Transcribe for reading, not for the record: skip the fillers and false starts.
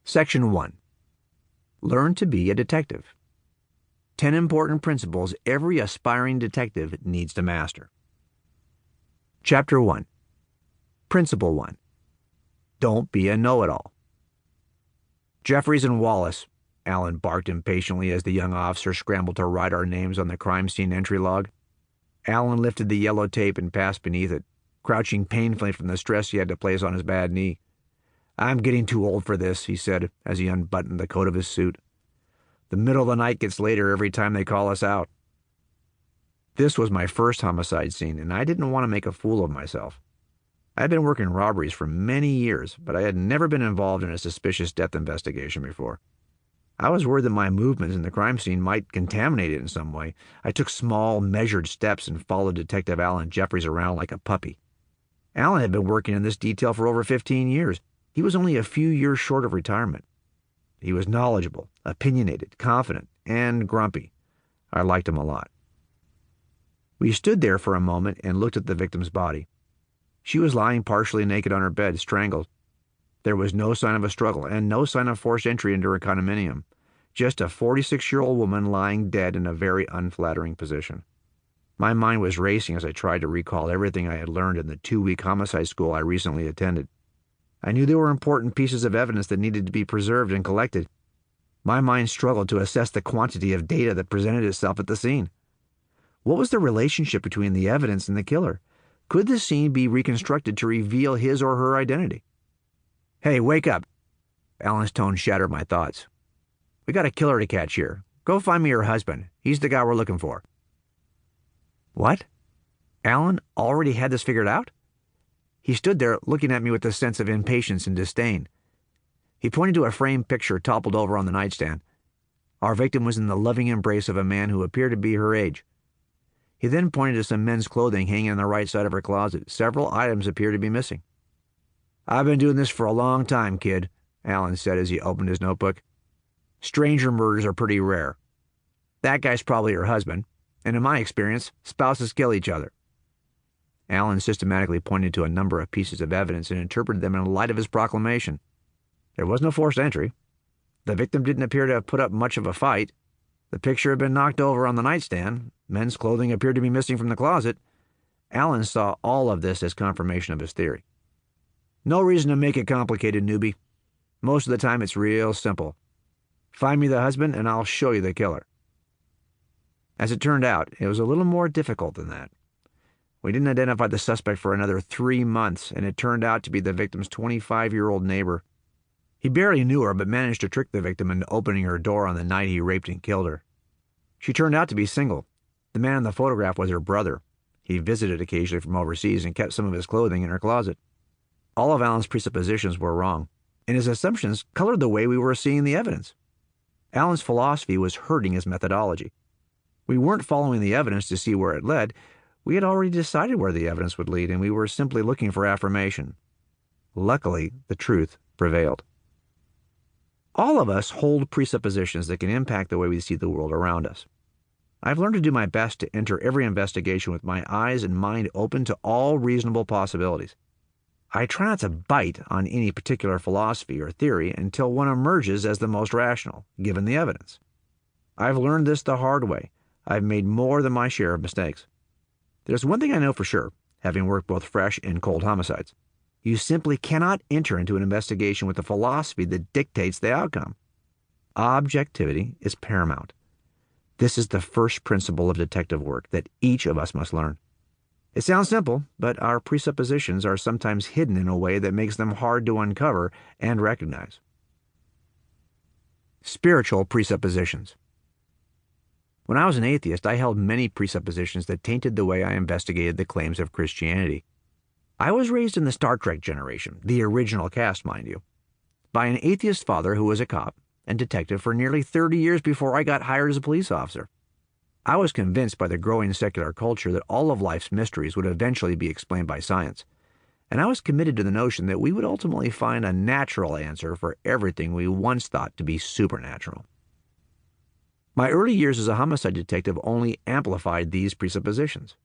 Section 1. Learn to be a detective. 10 important principles every aspiring detective needs to master. Chapter 1. Principle 1. Don't be a know-it-all. Jeffries and Wallace, Alan barked impatiently as the young officer scrambled to write our names on the crime scene entry log. Alan lifted the yellow tape and passed beneath it, crouching painfully from the stress he had to place on his bad knee. "I'm getting too old for this," he said as he unbuttoned the coat of his suit. "The middle of the night gets later every time they call us out." This was my first homicide scene, and I didn't want to make a fool of myself. I had been working robberies for many years, but I had never been involved in a suspicious death investigation before. I was worried that my movements in the crime scene might contaminate it in some way. I took small, measured steps and followed Detective Alan Jeffries around like a puppy. Alan had been working in this detail for over 15 years. He was only a few years short of retirement. He was knowledgeable, opinionated, confident, and grumpy. I liked him a lot. We stood there for a moment and looked at the victim's body. She was lying partially naked on her bed, strangled. There was no sign of a struggle and no sign of forced entry into her condominium. Just a 46-year-old woman lying dead in a very unflattering position. My mind was racing as I tried to recall everything I had learned in the 2-week homicide school I recently attended. I knew there were important pieces of evidence that needed to be preserved and collected. My mind struggled to assess the quantity of data that presented itself at the scene. What was the relationship between the evidence and the killer? Could the scene be reconstructed to reveal his or her identity? "Hey, wake up!" Alan's tone shattered my thoughts. "We got a killer to catch here. Go find me her husband. He's the guy we're looking for." What? Alan already had this figured out? He stood there looking at me with a sense of impatience and disdain. He pointed to a framed picture toppled over on the nightstand. Our victim was in the loving embrace of a man who appeared to be her age. He then pointed to some men's clothing hanging on the right side of her closet. Several items appeared to be missing. "I've been doing this for a long time, kid," Alan said as he opened his notebook. "Stranger murders are pretty rare. That guy's probably her husband, and in my experience, spouses kill each other." Alan systematically pointed to a number of pieces of evidence and interpreted them in light of his proclamation. There was no forced entry. The victim didn't appear to have put up much of a fight. The picture had been knocked over on the nightstand. Men's clothing appeared to be missing from the closet. Alan saw all of this as confirmation of his theory. "No reason to make it complicated, newbie. Most of the time it's real simple. Find me the husband and I'll show you the killer." As it turned out, it was a little more difficult than that. We didn't identify the suspect for another 3 months, and it turned out to be the victim's 25-year-old neighbor. He barely knew her, but managed to trick the victim into opening her door on the night he raped and killed her. She turned out to be single. The man in the photograph was her brother. He visited occasionally from overseas and kept some of his clothing in her closet. All of Alan's presuppositions were wrong, and his assumptions colored the way we were seeing the evidence. Alan's philosophy was hurting his methodology. We weren't following the evidence to see where it led. We had already decided where the evidence would lead, and we were simply looking for affirmation. Luckily, the truth prevailed. All of us hold presuppositions that can impact the way we see the world around us. I've learned to do my best to enter every investigation with my eyes and mind open to all reasonable possibilities. I try not to bite on any particular philosophy or theory until one emerges as the most rational, given the evidence. I've learned this the hard way. I've made more than my share of mistakes. There's one thing I know for sure, having worked both fresh and cold homicides. You simply cannot enter into an investigation with a philosophy that dictates the outcome. Objectivity is paramount. This is the first principle of detective work that each of us must learn. It sounds simple, but our presuppositions are sometimes hidden in a way that makes them hard to uncover and recognize. Spiritual presuppositions. When I was an atheist, I held many presuppositions that tainted the way I investigated the claims of Christianity. I was raised in the Star Trek generation, the original cast, mind you, by an atheist father who was a cop and detective for nearly 30 years before I got hired as a police officer. I was convinced by the growing secular culture that all of life's mysteries would eventually be explained by science, and I was committed to the notion that we would ultimately find a natural answer for everything we once thought to be supernatural. My early years as a homicide detective only amplified these presuppositions.